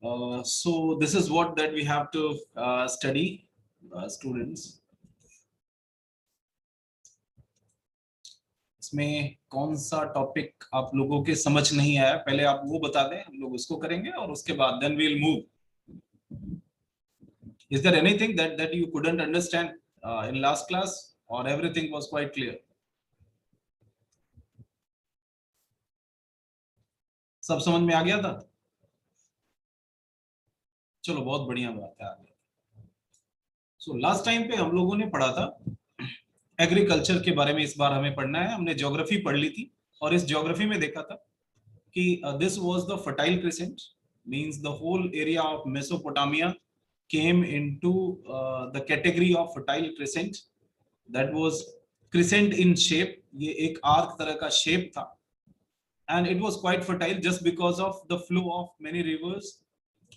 So this is what that we have to study, students. इसमें कौन सा topic आप लोगों के समझ नहीं आया, पहले आप वो बता दें, हम लोग उसको करेंगे और उसके बाद then we'll move. Is there anything that you couldn't understand in last class, or everything was quite clear? सब समझ में आ गया था? चलो बहुत बढ़िया बात है, आ गया। सो लास्ट टाइम पे हम लोगों ने पढ़ा था एग्रीकल्चर के बारे में। इस बार हमें पढ़ना है, हमने ज्योग्राफी पढ़ ली थी और इस ज्योग्राफी में देखा था कि this was the fertile crescent, means the whole area of Mesopotamia came into the category of fertile crescent. That was crescent in shape, ये एक आर्क तरह का शेप था, and it was quite fertile just because of the flow of many rivers.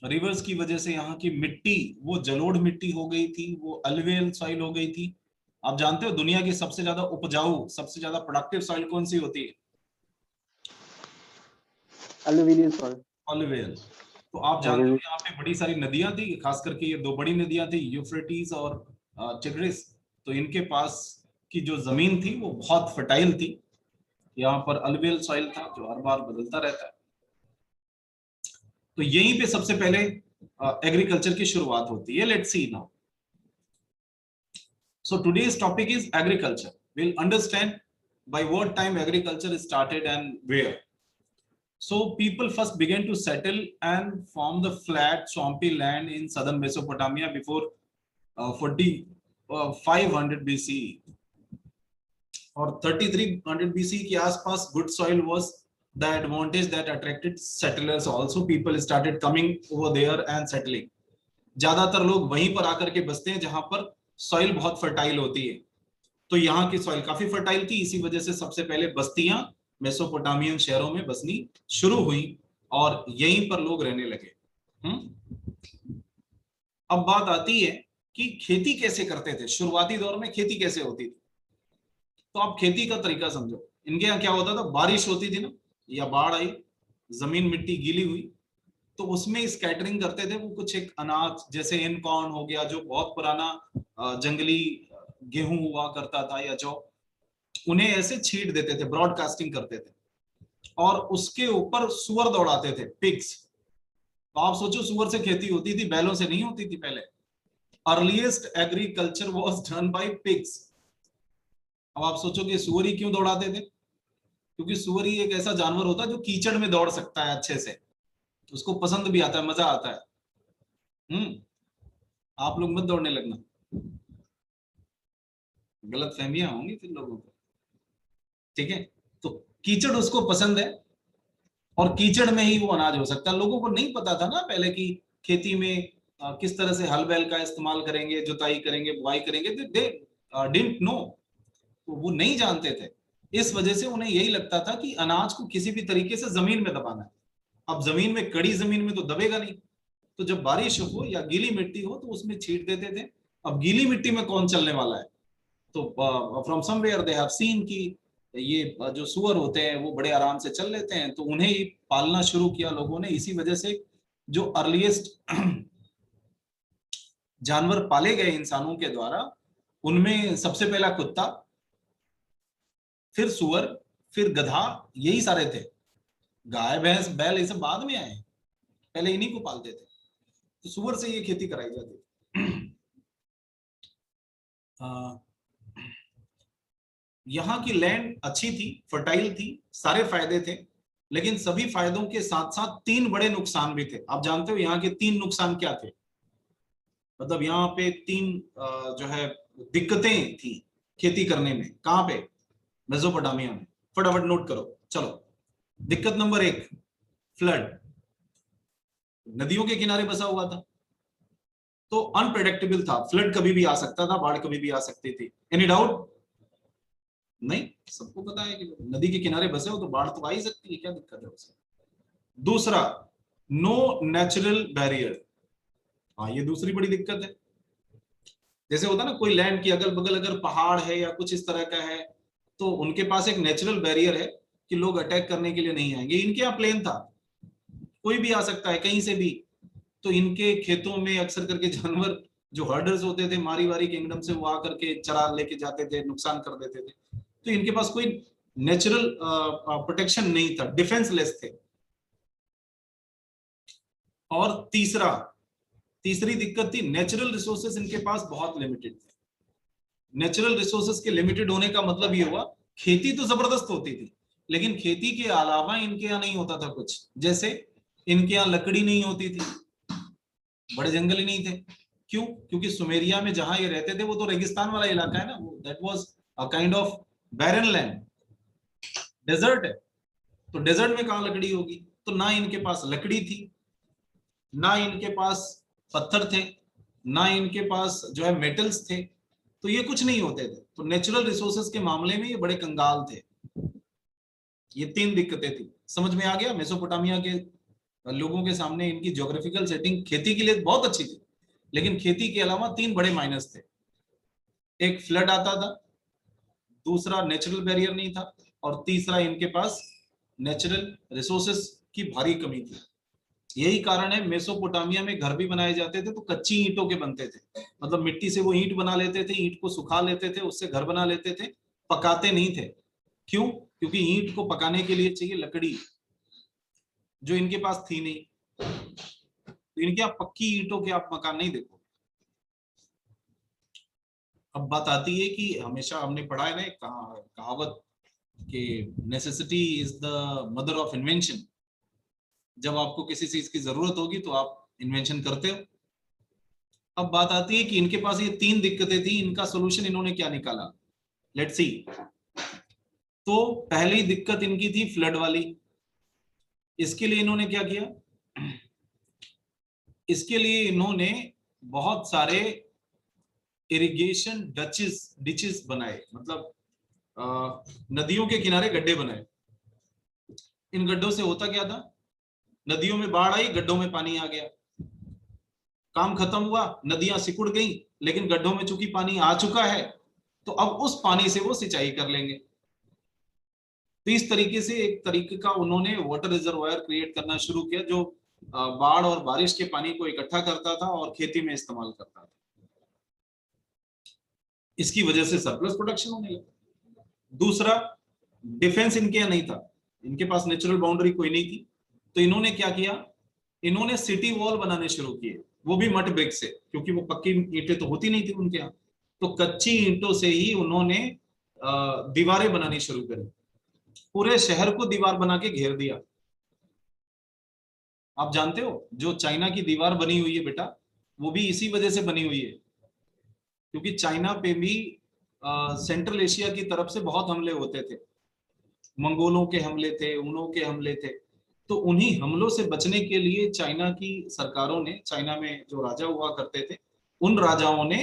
Reverse की वजह से यहाँ की मिट्टी वो जलोढ़ मिट्टी हो गई थी, वो अलवेल सॉइल हो गई थी। आप जानते हो दुनिया की सबसे ज्यादा उपजाऊ, सबसे ज्यादा प्रोडक्टिव सॉइल कौन सी होती है? अलुवियल सॉइल, अलवेल। तो आप जानते हो यहाँ पे बड़ी सारी नदियां थी, खास करके ये दो बड़ी नदियां थी, यूफ्रेटिस और टिग्रिस। तो इनके पास की जो जमीन थी वो बहुत फर्टाइल थी, यहाँ पर अलवेल सॉइल था जो हर बार बदलता रहता है। तो यहीं पे सबसे पहले एग्रीकल्चर की शुरुआत होती है। Let's see now. So today's topic is agriculture. We'll understand by what time agriculture started and where. So people first began to settle and form the flat swampy land in southern Mesopotamia before 500 BCE. और 3300 BCE के आसपास good soil was the advantage that attracted settlers also. People started coming over there and settling. ज्यादातर लोग वहीं पर आकर के बसते हैं जहां पर सॉइल बहुत फर्टाइल होती है। तो यहाँ की सॉइल काफी फर्टाइल थी, इसी वजह से सबसे पहले बस्तियां मेसोपोटामियन शहरों में बसनी शुरू हुई और यहीं पर लोग रहने लगे। अब बात आती है कि खेती कैसे करते थे, शुरुआती दौर में खेती कैसे होती थी। तो आप खेती का तरीका समझो। इनके यहाँ क्या होता था, बारिश होती थी ना, या बाढ़ आई, जमीन मिट्टी गीली हुई, तो उसमें स्कैटरिंग करते थे। वो कुछ एक अनाज जैसे इन कॉर्न हो गया, जो बहुत पुराना जंगली गेहूं हुआ करता था या जौ, उन्हें ऐसे छींट देते थे, ब्रॉडकास्टिंग करते थे और उसके ऊपर सुअर दौड़ाते थे, पिग्स। तो आप सोचो सुअर से खेती होती थी, बैलों से नहीं होती थी पहले। Earliest agriculture was done by pigs. अब आप सोचो कि सुअर ही क्यों दौड़ाते थे? क्योंकि सुअर ही एक ऐसा जानवर होता है जो कीचड़ में दौड़ सकता है अच्छे से, उसको पसंद भी आता है, मजा आता है। आप लोग मत दौड़ने लगना, गलत फहमियां होंगी फिर लोगों को, ठीक है? तो कीचड़ उसको पसंद है और कीचड़ में ही वो अनाज हो सकता है। लोगों को नहीं पता था ना पहले कि खेती में किस तरह से हल बैल का इस्तेमाल करेंगे, जुताई करेंगे, बुआई करेंगे। दे डिडंट नो, तो वो नहीं जानते थे। इस वजह से उन्हें यही लगता था कि अनाज को किसी भी तरीके से जमीन में दबाना है। अब जमीन में, कड़ी जमीन में तो दबेगा नहीं, तो जब बारिश हो या गीली मिट्टी हो तो उसमें छींट देते थे। अब गीली मिट्टी में कौन चलने वाला है? तो from somewhere they have seen कि ये जो सुअर होते हैं वो बड़े आराम से चल लेते हैं, तो उन्हें ही पालना शुरू किया लोगों ने। इसी वजह से जो अर्लीस्ट जानवर पाले गए इंसानों के द्वारा, उनमें सबसे पहला कुत्ता, फिर सुअर, फिर गधा, यही सारे थे। गाय भैंस बैल ये सब बाद में आए, पहले इन्हीं को पालते थे। तो सुअर से ये खेती कराई जाती थी। यहाँ की लैंड अच्छी थी, फर्टाइल थी, सारे फायदे थे, लेकिन सभी फायदों के साथ साथ 3 बड़े नुकसान भी थे। आप जानते हो यहाँ के 3 नुकसान क्या थे? मतलब यहाँ पे 3 जो है दिक्कतें थी खेती करने में। कहाँ पे? मेसोपोटामिया में। फटाफट नोट करो, चलो। दिक्कत नंबर 1, फ्लड। नदियों के किनारे बसा हुआ था तो अनप्रेडिक्टेबल था, फ्लड कभी भी आ सकता था, बाढ़ कभी भी आ सकती थी। Any doubt? नहीं, सबको पता है कि नदी के किनारे बसे हो तो बाढ़ तो आ ही सकती है, क्या दिक्कत है उसमें। दूसरा, नो नेचुरल बैरियर। हाँ, ये दूसरी बड़ी दिक्कत है। जैसे होता ना, कोई लैंड की अगल बगल अगर पहाड़ है या कुछ इस तरह का है, तो उनके पास एक नेचुरल बैरियर है कि लोग अटैक करने के लिए नहीं आएंगे। इनके यहाँ प्लेन था, कोई भी आ सकता है कहीं से भी, तो इनके खेतों में अक्सर करके जानवर जो हर्डर्स होते थे मारी वारी किंगडम से, वो आकर के चरा लेके जाते थे, नुकसान कर देते थे। तो इनके पास कोई नेचुरल प्रोटेक्शन नहीं था, डिफेंसलेस थे। और तीसरी दिक्कत थी, नेचुरल रिसोर्सेस इनके पास बहुत लिमिटेड थे। नेचुरल रिसोर्सेस के लिमिटेड होने का मतलब ये हुआ, खेती तो जबरदस्त होती थी, लेकिन खेती के अलावा इनके यहाँ नहीं होता था कुछ। जैसे इनके यहाँ लकड़ी नहीं होती थी, बड़े जंगल ही नहीं थे। क्यों? क्योंकि सुमेरिया में जहां ये रहते थे वो तो रेगिस्तान वाला इलाका है ना, वो that was a kind of barren land, desert है। तो डेजर्ट में कहां लकड़ी होगी? तो ना इनके पास लकड़ी थी, ना इनके पास पत्थर थे, ना इनके पास जो है मेटल्स थे। तो ये कुछ नहीं होते थे। तो नेचुरल रिसोर्सेज के मामले में ये बड़े कंगाल थे। ये 3 दिक्कतें थी। समझ में आ गया? मेसोपोटामिया के लोगों के सामने इनकी ज्योग्राफिकल सेटिंग खेती के लिए बहुत अच्छी थी, लेकिन खेती के अलावा 3 बड़े माइनस थे। एक फ्लड आता था, दूसरा नेचुरल बैरियर नहीं था, और तीसरा इनके पास नेचुरल रिसोर्सेस की भारी कमी थी। यही कारण है मेसोपोटामिया में घर भी बनाए जाते थे तो कच्ची ईंटों के बनते थे। मतलब मिट्टी से वो ईंट बना लेते थे, ईंट को सुखा लेते थे, उससे घर बना लेते थे, पकाते नहीं थे। क्यों? क्योंकि ईंट को पकाने के लिए चाहिए लकड़ी, जो इनके पास थी नहीं। तो इनके आप पक्की ईंटों के आप मकान नहीं देखो। अब बात आती है कि हमेशा हमने पढ़ा है ना एक कहावत कि necessity is the mother of invention. जब आपको किसी चीज की जरूरत होगी तो आप इन्वेंशन करते हो। अब बात आती है कि इनके पास ये 3 दिक्कतें थी, इनका सोल्यूशन इन्होंने क्या निकाला? Let's see. तो पहली दिक्कत इनकी थी फ्लड वाली। इसके लिए इन्होंने क्या किया? इसके लिए इन्होंने बहुत सारे इरिगेशन डिचेस बनाए। मतलब नदियों के किनारे गड्ढे बनाए। इन गड्ढों से होता क्या था? नदियों में बाढ़ आई, गड्ढों में पानी आ गया, काम खत्म हुआ, नदियां सिकुड़ गई। लेकिन गड्ढों में चूंकि पानी आ चुका है, तो अब उस पानी से वो सिंचाई कर लेंगे। तो इस तरीके से एक तरीके का उन्होंने वाटर रिजर्वायर क्रिएट करना शुरू किया, जो बाढ़ और बारिश के पानी को इकट्ठा करता था और खेती में इस्तेमाल करता था। इसकी वजह से सरप्लस प्रोडक्शन होने लगा। दूसरा, डिफेंस इनके यहाँ नहीं था, इनके पास नेचुरल बाउंड्री कोई नहीं थी। तो इन्होंने क्या किया? इन्होंने सिटी वॉल बनाने शुरू किए, वो भी मड ब्रिक से, क्योंकि वो पक्की ईंटें तो होती नहीं थी उनके यहाँ। तो कच्ची ईंटों से ही उन्होंने दीवारें बनानी शुरू करी, पूरे शहर को दीवार बना के घेर दिया। आप जानते हो जो चाइना की दीवार बनी हुई है बेटा, वो भी इसी वजह से बनी हुई है, क्योंकि चाइना पे भी सेंट्रल एशिया की तरफ से बहुत हमले होते थे। मंगोलों के हमले थे, उनों के हमले थे। तो उन्हीं हमलों से बचने के लिए चाइना की सरकारों ने, चाइना में जो राजा हुआ करते थे, उन राजाओं ने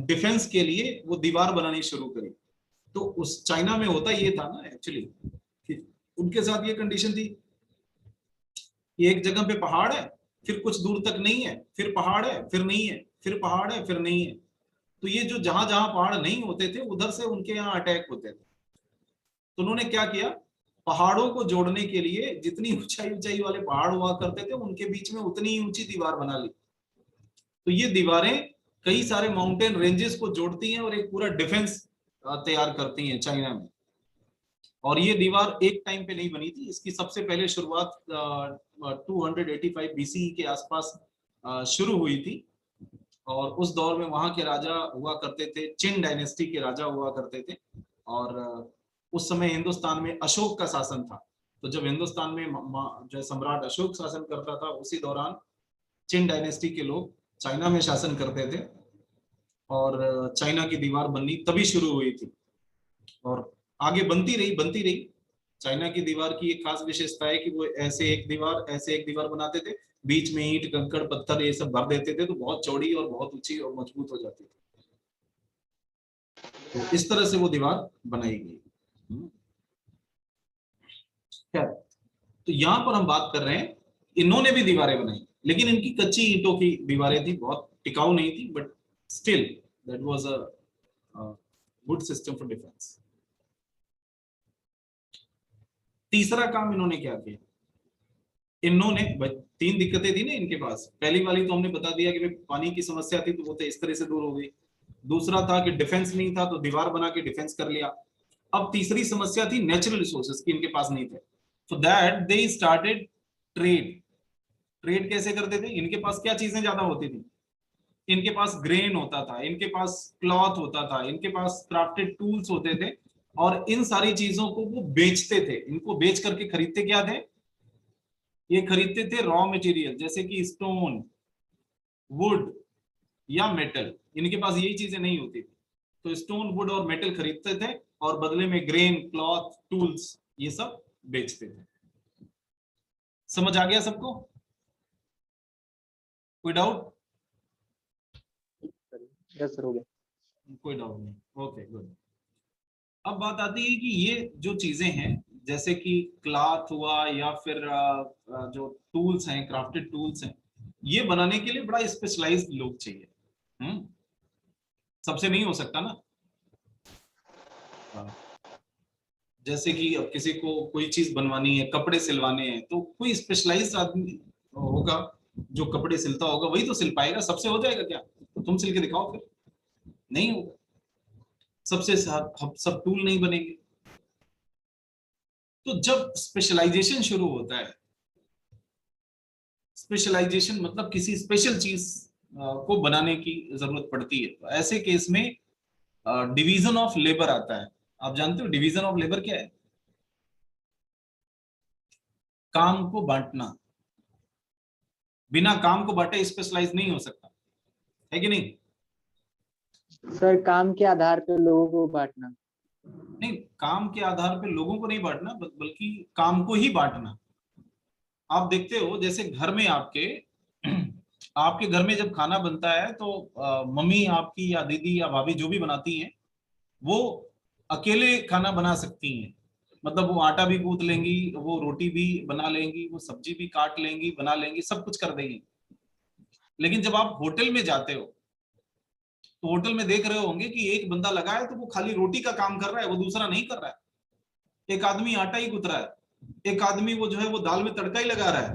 डिफेंस के लिए वो दीवार बनानी शुरू करी। तो उस चाइना में होता ये था ना एक्चुअली, कि उनके साथ ये कंडीशन थी कि एक जगह पे पहाड़ है, फिर कुछ दूर तक नहीं है, फिर पहाड़ है, फिर नहीं है, फिर पहाड़ है, फिर नहीं है। तो ये जो जहां जहां पहाड़ नहीं होते थे, उधर से उनके यहाँ अटैक होते थे। तो उन्होंने क्या किया? पहाड़ों को जोड़ने के लिए जितनी ऊंचाई ऊंचाई वाले पहाड़ हुआ करते थे, उनके बीच में उतनी ही ऊंची दीवार बना ली। तो ये दीवारें कई सारे माउंटेन रेंजेस को जोड़ती हैं और एक पूरा डिफेंस तैयार करती हैं चाइना में। और ये दीवार एक टाइम पे नहीं बनी थी, इसकी सबसे पहले शुरुआत 285 बीसी के आसपास शुरू हुई थी। और उस दौर में वहां के राजा हुआ करते थे, चिन डायनेस्टी के राजा हुआ करते थे। और उस समय हिंदुस्तान में अशोक का शासन था। तो जब हिंदुस्तान में जो सम्राट अशोक शासन करता था, उसी दौरान चिन डायनेस्टी के लोग चाइना में शासन करते थे। और चाइना की दीवार बननी तभी शुरू हुई थी, और आगे बनती रही। चाइना की दीवार की एक खास विशेषता है कि वो ऐसे एक दीवार बनाते थे, बीच में ईंट कंकड़ पत्थर ये सब भर देते थे, तो बहुत चौड़ी और बहुत ऊंची और मजबूत हो जाती थी। तो इस तरह से वो दीवार बनाई गई। खैर, तो यहां पर हम बात कर रहे हैं, इन्होंने भी दीवारें बनाई, लेकिन इनकी कच्ची ईंटों की दीवारें थी, बहुत टिकाऊ नहीं थी, but still that was a good system for defence. तीसरा काम इन्होंने क्या किया? इन्होंने तीन दिक्कतें थी ना इनके पास। पहली वाली तो हमने बता दिया कि पानी की समस्या थी, तो वो तो इस तरह से दूर हो गई। दूसरा था कि डिफेंस नहीं था, तो दीवार बना के डिफेंस कर लिया। अब तीसरी समस्या थी नेचुरल रिसोर्सेज की, इनके पास नहीं थे। So that they started trade. Trade कैसे करते थे? इनके पास क्या चीजें ज्यादा होती थी? इनके पास ग्रेन होता था, इनके पास क्लॉथ होता था, इनके पास क्राफ्टेड टूल्स होते थे, और इन सारी चीजों को वो बेचते थे। इनको बेच करके खरीदते क्या थे? ये खरीदते थे रॉ मटेरियल, जैसे कि स्टोन, वुड या मेटल। इनके पास यही चीजें नहीं होती थी, तो स्टोन, वुड और मेटल खरीदते थे, और बदले में ग्रेन, क्लॉथ, टूल्स ये सब बेचते थे। समझ आ गया सबको? कोई डाउट? यस सर, हो गया। कोई डाउट नहीं, ओके गुड। अब बात आती है कि ये जो चीजें हैं, जैसे कि क्लॉथ हुआ या फिर जो टूल्स हैं, क्राफ्टेड टूल्स हैं, ये बनाने के लिए बड़ा स्पेशलाइज्ड लोग चाहिए। सबसे नहीं हो सकता ना। जैसे कि अब किसी को कोई चीज बनवानी है, कपड़े सिलवाने हैं, तो कोई स्पेशलाइज्ड आदमी होगा जो कपड़े सिलता होगा, वही तो सिल पाएगा। सबसे हो जाएगा क्या? तो तुम सिल के दिखाओ फिर। नहीं होगा। सबसे सब टूल नहीं बनेंगे। तो जब स्पेशलाइजेशन शुरू होता है, स्पेशलाइजेशन मतलब किसी स्पेशल चीज को बनाने की जरूरत पड़ती है, तो ऐसे केस में डिवीजन ऑफ लेबर आता है। आप जानते हो डिवीजन ऑफ लेबर क्या है? काम को बांटना। बिना काम को बांटे स्पेशलाइज नहीं हो सकता, है कि नहीं? सर काम के आधार पर लोगों को बांटना। नहीं, काम के आधार पर लोगों को नहीं बांटना, बल्कि काम को ही बांटना। आप देखते हो जैसे घर में आपके आपके घर में जब खाना बनता है, तो मम्मी आपकी या दीदी या भाभी जो भी बनाती हैं, वो अकेले खाना बना सकती हैं। मतलब वो आटा भी गूंथ लेंगी, वो रोटी भी बना लेंगी, वो सब्जी भी काट लेंगी, बना लेंगी, सब कुछ कर देंगी। लेकिन जब आप होटल में जाते हो, तो होटल में देख रहे होंगे कि एक बंदा लगा है, तो वो खाली रोटी का काम कर रहा है, वो दूसरा नहीं कर रहा है। एक आदमी आटा ही गूंथ रहा है, एक आदमी वो जो है वो दाल में तड़का ही लगा रहा है,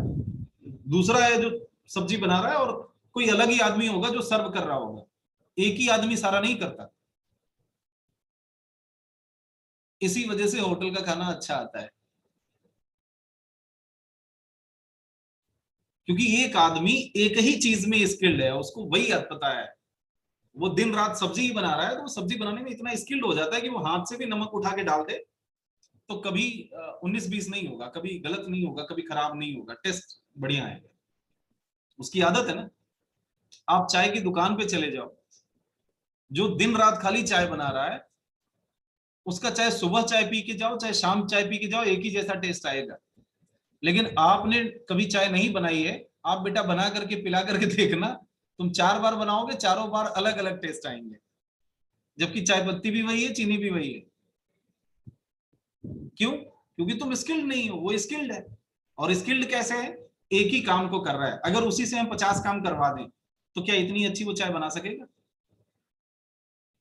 दूसरा है जो सब्जी बना रहा है, और कोई अलग ही आदमी होगा जो सर्व कर रहा होगा। एक ही आदमी सारा नहीं करता। इसी वजह से होटल का खाना अच्छा आता है, क्योंकि एक आदमी एक ही चीज में स्किल्ड है, उसको वही पता है। वो दिन रात सब्जी ही बना रहा है, तो वो सब्जी बनाने में इतना स्किल्ड हो जाता है कि वो हाथ से भी नमक उठा के डाल दे, तो कभी 19-20 नहीं होगा, कभी गलत नहीं होगा, कभी खराब नहीं होगा, टेस्ट बढ़िया आएगा। उसकी आदत है ना। आप चाय की दुकान पे चले जाओ, जो दिन रात खाली चाय बना रहा है, उसका चाहे सुबह चाय पी के जाओ, चाहे शाम चाय पी के जाओ, एक ही जैसा टेस्ट आएगा। लेकिन आपने कभी चाय नहीं बनाई है, आप बेटा बना करके पिला करके देखना, तुम 4 बार बनाओगे, चारों बार अलग अलग टेस्ट आएंगे, जबकि चाय पत्ती भी वही है, चीनी भी वही है। क्यों? क्योंकि तुम स्किल्ड नहीं हो, वो स्किल्ड है। और स्किल्ड कैसे है? एक ही काम को कर रहा है। अगर उसी से हम 50 काम करवा दें, तो क्या इतनी अच्छी वो चाय बना सकेगा?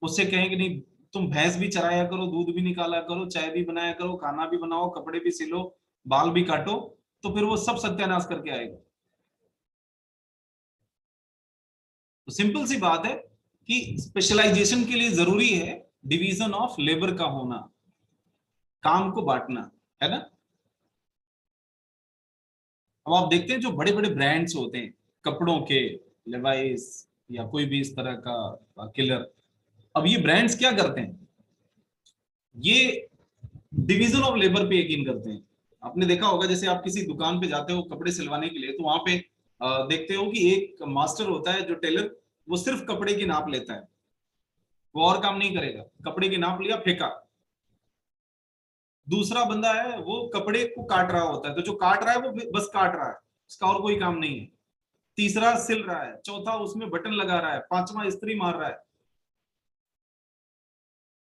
उससे कहें कि नहीं, तुम भैंस भी चराया करो, दूध भी निकाला करो, चाय भी बनाया करो, खाना भी बनाओ, कपड़े भी सिलो, बाल भी काटो, तो फिर वो सब सत्यानाश करके आएगा। तो सिंपल सी बात है कि स्पेशलाइजेशन के लिए जरूरी है डिवीजन ऑफ लेबर का होना, काम को बांटना, है ना। अब आप देखते हैं जो बड़े बड़े ब्रांड्स होते हैं कपड़ों के, लेवाइस या कोई भी इस तरह का किलर, अब ये ब्रांड्स क्या करते हैं? ये डिवीजन ऑफ लेबर पे यकीन करते हैं। आपने देखा होगा, जैसे आप किसी दुकान पे जाते हो कपड़े सिलवाने के लिए, तो वहां पे देखते हो कि एक मास्टर होता है जो टेलर, वो सिर्फ कपड़े की नाप लेता है, वो और काम नहीं करेगा। कपड़े की नाप लिया, फेंका। दूसरा बंदा है, वो कपड़े को काट रहा होता है, तो जो काट रहा है वो बस काट रहा है, उसका और कोई काम नहीं है। तीसरा सिल रहा है, चौथा उसमें बटन लगा रहा है, पांचवा इस्त्री मार रहा है।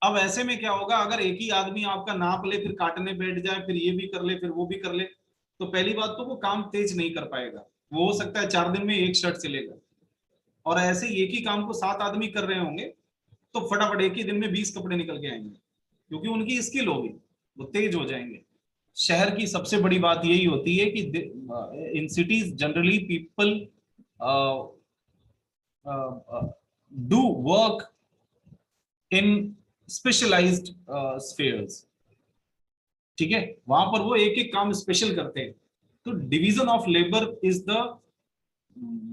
अब ऐसे में क्या होगा, अगर एक ही आदमी आपका नाप ले, फिर काटने बैठ जाए, फिर ये भी कर ले, फिर वो भी कर ले, तो पहली बात तो वो काम तेज नहीं कर पाएगा। वो हो सकता है 4 दिन में एक शर्ट सिलेगा। और ऐसे एक ही काम को 7 आदमी कर रहे होंगे, तो फटाफट एक ही दिन में 20 कपड़े निकल के आएंगे, क्योंकि उनकी स्किल होगी, वो तेज हो जाएंगे। शहर की सबसे बड़ी बात यही होती है कि इन cities generally people do work in specialised spheres. ठीक है, वहां पर वो एक एक काम स्पेशल करते हैं। तो division of labour is the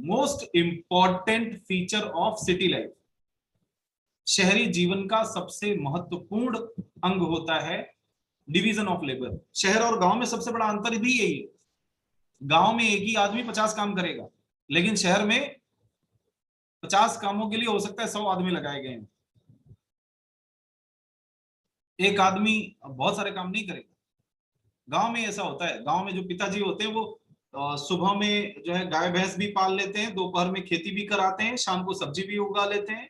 most important feature of city life. शहरी जीवन का सबसे महत्वपूर्ण अंग होता है डिवीजन ऑफ लेबर। शहर और गांव में सबसे बड़ा अंतर भी यही है। गांव में एक ही आदमी 50 काम करेगा, लेकिन शहर में 50 कामों के लिए हो सकता है 100 आदमी लगाए गए हैं। एक आदमी बहुत सारे काम नहीं करेगा। गांव में ऐसा होता है, गांव में जो पिताजी होते हैं वो सुबह में जो है गाय भैंस भी पाल लेते हैं, दोपहर में खेती भी कराते हैं, शाम को सब्जी भी उगा लेते हैं,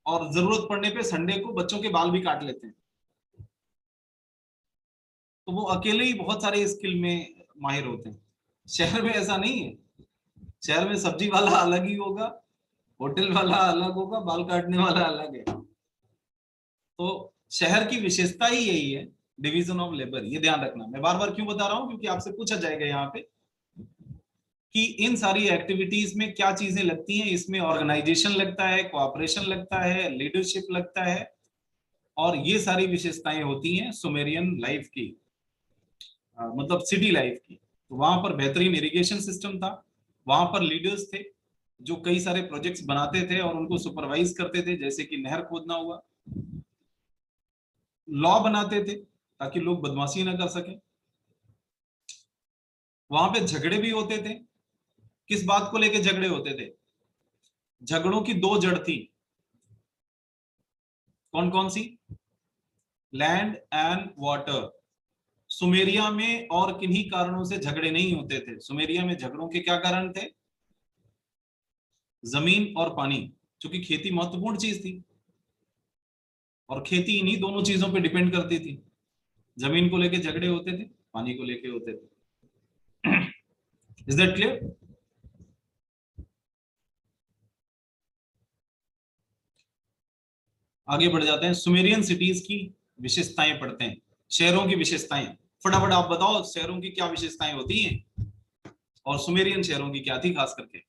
और जरूरत पड़ने पे संडे को बच्चों के बाल भी काट लेते हैं। तो वो अकेले ही बहुत सारे स्किल में माहिर होते हैं। शहर में ऐसा नहीं है। शहर में सब्जी वाला अलग ही होगा, होटल वाला अलग होगा, बाल काटने वाला अलग है। तो शहर की विशेषता ही यही है, डिवीजन ऑफ लेबर। ये ध्यान रखना। मैं बार बार क्यों बता रहा हूं, क्योंकि आपसे पूछा जाएगा यहाँ पे कि इन सारी एक्टिविटीज में क्या चीजें लगती हैं। इसमें ऑर्गेनाइजेशन लगता है, कोऑपरेशन लगता है, लीडरशिप लगता है, और ये सारी विशेषताएं होती हैं सुमेरियन लाइफ की, मतलब सिटी लाइफ की। तो वहां पर बेहतरीन इरिगेशन सिस्टम था, वहां पर लीडर्स थे जो कई सारे प्रोजेक्ट्स बनाते थे और उनको सुपरवाइज करते थे, जैसे कि नहर खोदना हुआ। लॉ बनाते थे ताकि लोग बदमाशी ना कर सके। वहां पे झगड़े भी होते थे। किस बात को लेके झगड़े होते थे? झगड़ों की दो जड़ थी। कौन कौन सी? Land and water. सुमेरिया में और किन्हीं कारणों से झगड़े नहीं होते थे। सुमेरिया में झगड़ों के क्या कारण थे? जमीन और पानी, क्योंकि खेती महत्वपूर्ण चीज थी और खेती इन्हीं दोनों चीजों पे डिपेंड करती थी। जमीन को लेके झगड़े होते थे, पानी को लेके होते थे। Is that clear? आगे बढ़ जाते हैं, सुमेरियन सिटीज की विशेषताएं पढ़ते हैं। शहरों की विशेषताएं फटाफट आप बताओ, शहरों की क्या विशेषताएं होती हैं और सुमेरियन शहरों की क्या थी खास करके।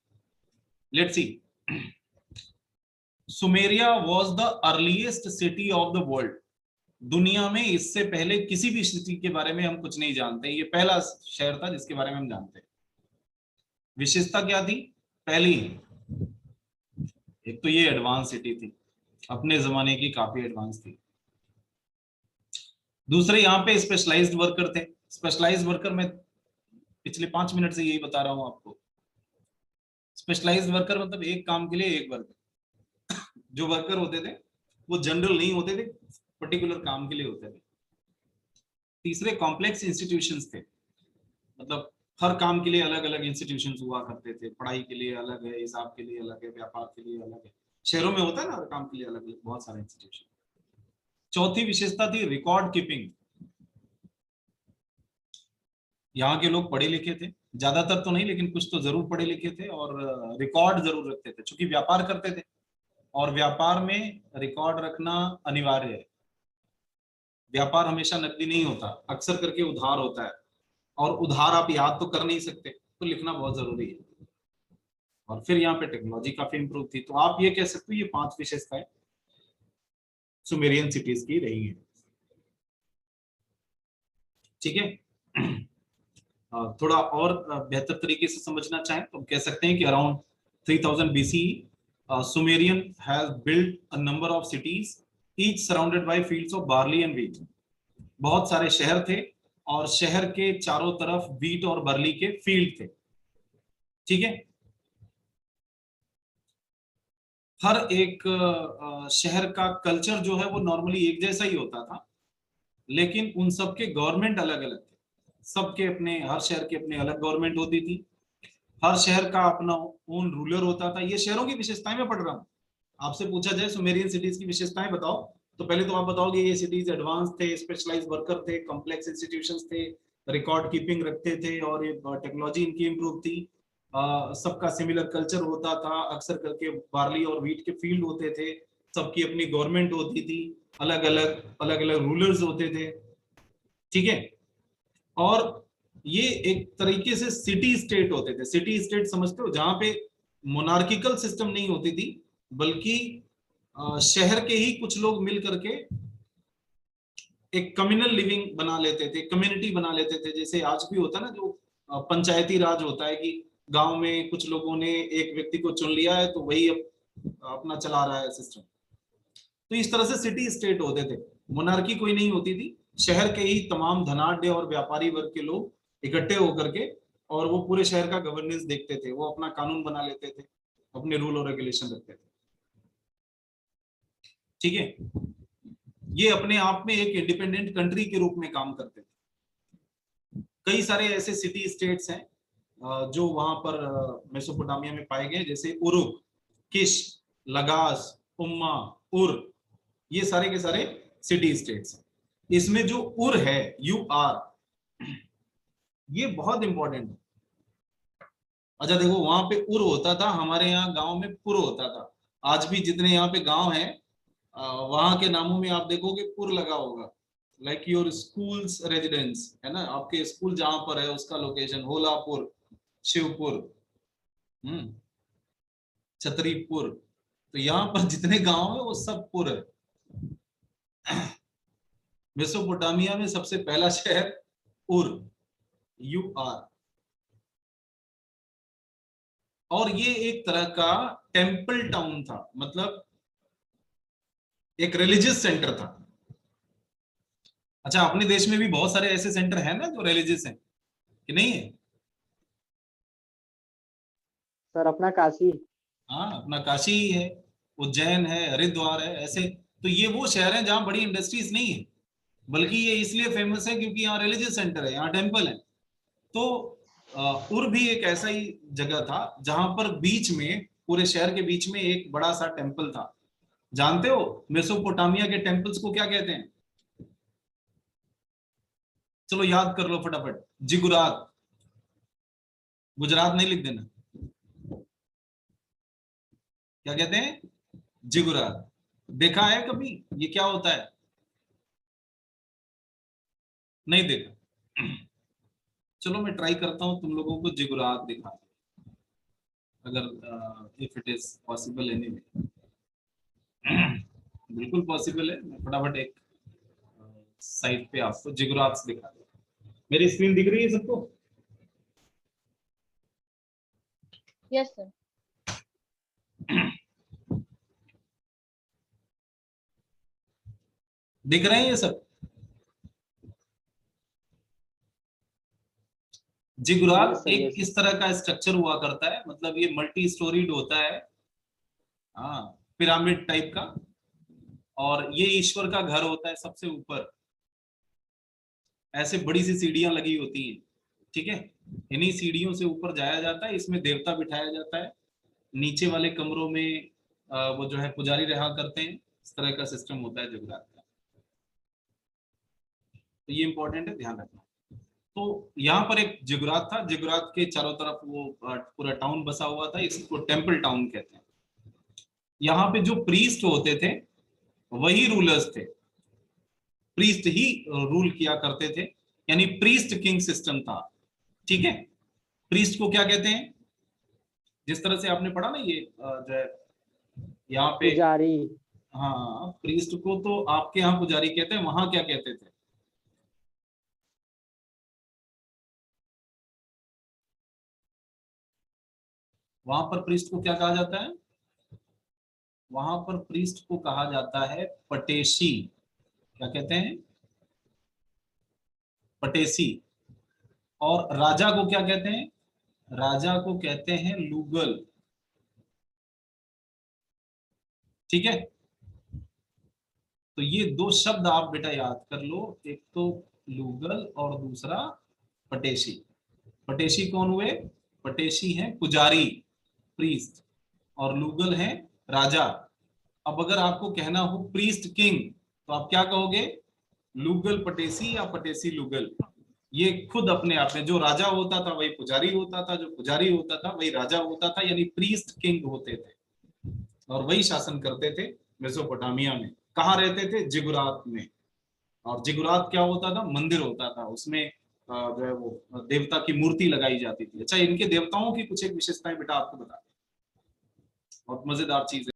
Let's see. Sumeria was the earliest city of the world. दुनिया में इससे पहले किसी भी सिटी के बारे में हम कुछ नहीं जानते, ये पहला शहर था जिसके बारे में हम जानते हैं। विशेषता क्या थी? पहली, एक तो ये एडवांस सिटी थी, अपने जमाने की काफी एडवांस थी। दूसरे, यहाँ पे स्पेशलाइज्ड वर्कर थे। स्पेशलाइज्ड वर्कर मैं पिछले 5 मिनट से यही बता रहा हूं आपको। स्पेशलाइज्ड वर्कर मतलब एक काम के लिए एक वर्कर। जो वर्कर होते थे वो जनरल नहीं होते थे, पर्टिकुलर काम के लिए होते थे। तीसरे, कॉम्प्लेक्स इंस्टीट्यूशंस थे, मतलब हर काम के लिए अलग अलग इंस्टीट्यूशंस हुआ करते थे। पढ़ाई के लिए अलग है, हिसाब के लिए अलग है, व्यापार के लिए अलग है। शहरों में होता है ना, हर काम के लिए अलग अलग बहुत सारे इंस्टीट्यूशन। चौथी विशेषता थी रिकॉर्ड कीपिंग। यहाँ के लोग पढ़े लिखे थे, ज्यादातर तो नहीं लेकिन कुछ तो जरूर पढ़े लिखे थे, और रिकॉर्ड जरूर रखते थे, क्योंकि व्यापार करते थे और व्यापार में रिकॉर्ड रखना अनिवार्य है। व्यापार हमेशा नकदी नहीं होता, अक्सर करके उधार होता है, और उधार आप याद तो कर नहीं सकते, तो लिखना बहुत जरूरी है। और फिर यहाँ पे टेक्नोलॉजी काफी इंप्रूव थी। तो आप ये कह सकते हो ये 5 विशेषताएं सुमेरियन सिटीज की रही है। ठीक है। थोड़ा और बेहतर तरीके से समझना चाहें तो हम कह सकते हैं कि around 3000 BCE Sumerian has built a number of cities each surrounded by fields of barley and wheat. बहुत सारे शहर थे और शहर के चारों तरफ व्हीट और बार्ली के फील्ड थे। ठीक है। हर एक शहर का कल्चर जो है वो नॉर्मली एक जैसा ही होता था, लेकिन उन सबके गवर्नमेंट अलग अलग थे। सबके अपने, हर शहर की अपने अलग गवर्नमेंट होती थी, हर शहर का अपना ओन रूलर होता था। ये शहरों की विशेषताएं मैं पढ़ रहा हूँ। आपसे पूछा जाए सुमेरियन सिटीज की विशेषताएं बताओ, तो पहले तो आप बताओगे ये सिटीज एडवांस थे, स्पेशलाइज वर्कर थे, कॉम्प्लेक्स इंस्टीट्यूशंस थे, रिकॉर्ड कीपिंग रखते थे, और ये टेक्नोलॉजी इनकी इंप्रूव थी। सबका सिमिलर कल्चर होता था, अक्सर करके बार्ली और व्हीट के फील्ड होते थे, सबकी अपनी गवर्नमेंट होती थी, अलग अलग रूलर्स होते थे। ठीक है। और ये एक तरीके से सिटी स्टेट होते थे। सिटी स्टेट समझते हो, जहां पे मोनार्किकल सिस्टम नहीं होती थी, बल्कि शहर के ही कुछ लोग मिल करके एक कम्युनल लिविंग बना लेते थे, कम्युनिटी बना लेते थे। जैसे आज भी होता है ना, जो पंचायती राज होता है कि गांव में कुछ लोगों ने एक व्यक्ति को चुन लिया है तो वही अब अपना चला रहा है सिस्टम। तो इस तरह से सिटी स्टेट होते थे, मोनार्की कोई नहीं होती थी। शहर के ही तमाम धनाढ्य और व्यापारी वर्ग के लोग इकट्ठे होकर के, और वो पूरे शहर का गवर्नेंस देखते थे, वो अपना कानून बना लेते थे, अपने रूल और रेगुलेशन रखते थे। ठीक है, ये अपने आप में एक इंडिपेंडेंट कंट्री के रूप में काम करते थे। कई सारे ऐसे सिटी स्टेट्स हैं जो वहां पर मेसोपोटामिया में पाए गए, जैसे उरुक, किश, लगास, उम्मा, उर, ये सारे के सारे सिटी स्टेट्स हैं। इसमें जो उर है, यू आर, ये बहुत इंपॉर्टेंट है। अच्छा देखो, वहां पे उर होता था, हमारे यहाँ गांव में पुर होता था। आज भी जितने यहाँ पे गांव हैं, वहां के नामों में आप देखोगे पुर लगा होगा। लाइक योर स्कूल्स रेजिडेंस है ना, आपके स्कूल जहां पर है उसका लोकेशन, होलापुर, शिवपुर, छतरीपुर। तो यहाँ पर जितने गांव है वो सब पुर है। मेसोपोटामिया में सबसे पहला शहर उर, यू आर। और ये एक तरह का टेम्पल टाउन था, मतलब एक रिलीजियस सेंटर था। अच्छा, अपने देश में भी बहुत सारे ऐसे सेंटर हैं ना जो रिलीजियस हैं, कि नहीं है? सर अपना काशी। हाँ, अपना काशी ही है, उज्जैन है, हरिद्वार है, ऐसे। तो ये वो शहर हैं जहाँ बड़ी इंडस्ट्रीज नहीं है, बल्कि ये इसलिए फेमस है क्योंकि यहाँ रिलीजियस सेंटर है, यहाँ टेम्पल है। तो उर भी एक ऐसा ही जगह था जहां पर बीच में, पूरे शहर के बीच में एक बड़ा सा टेम्पल था। जानते हो मेसोपोटामिया के टेम्पल्स को क्या कहते हैं? चलो याद कर लो फटाफट। जिगुरात, गुजरात नहीं लिख देना। क्या कहते हैं? जिगुरात। देखा है कभी ये क्या होता है? नहीं देखा? चलो मैं ट्राई करता हूँ तुम लोगों को जिगुरात दिखा, अगर if it is possible anyway. बिल्कुल पॉसिबल है, मैं फटाफट एक साइट पे आपको जिगुरात दिखा दूँ। मेरी स्क्रीन दिख रही है सबको? Yes sir. दिख रहे हैं ये सब? जिगुरात एक इस तरह का स्ट्रक्चर हुआ करता है, मतलब ये मल्टी स्टोरीड होता है, हाँ, पिरामिड टाइप का। और ये ईश्वर का घर होता है सबसे ऊपर, ऐसे बड़ी सी सीढ़ियां लगी होती हैं। ठीक है, इन्हीं सीढ़ियों से ऊपर जाया जाता है, इसमें देवता बिठाया जाता है। नीचे वाले कमरों में वो जो है पुजारी रहा करते हैं। इस तरह का सिस्टम होता है जिगुरात का। तो ये इंपॉर्टेंट है, ध्यान रखना। तो यहाँ पर एक जिगुरात था, जिगुरात के चारों तरफ वो पूरा टाउन बसा हुआ था, इसको टेम्पल टाउन कहते हैं। यहाँ पे जो प्रीस्ट होते थे वही रूलर्स थे, प्रीस्ट ही रूल किया करते थे, यानी प्रीस्ट किंग सिस्टम था। ठीक है, प्रीस्ट को क्या कहते हैं? जिस तरह से आपने पढ़ा ना, ये जो है यहाँ पे, पुजारी। हाँ, प्रीस्ट को तो आपके यहाँ पुजारी कहते हैं, वहां क्या कहते थे? वहां पर प्रीस्ट को क्या कहा जाता है? वहां पर प्रीस्ट को कहा जाता है पटेशी। क्या कहते हैं? पटेसी। और राजा को क्या कहते हैं? राजा को कहते हैं लूगल। ठीक है, तो ये दो शब्द आप बेटा याद कर लो, एक तो लूगल और दूसरा पटेशी। पटेशी कौन हुए? पटेशी हैं पुजारी, प्रीस्ट, और लूगल हैं राजा। अब अगर आपको कहना हो प्रीस्ट किंग, तो आप क्या कहोगे? लूगल पटेसी या पटेसी लूगल। ये खुद अपने आप में, जो राजा होता था वही पुजारी होता था, जो पुजारी होता था वही राजा होता था, यानी प्रीस्ट किंग होते थे, और वही शासन करते थे मेसोपोटामिया में। कहाँ रहते थे? जिगुरात में। और जिगुरात क्या होता था? मंदिर होता था, उसमें जो है वो देवता की मूर्ति लगाई जाती थी। अच्छा, इनके देवताओं की कुछ एक विशेषताएं बेटा आपको बता, बहुत मजेदार चीज है।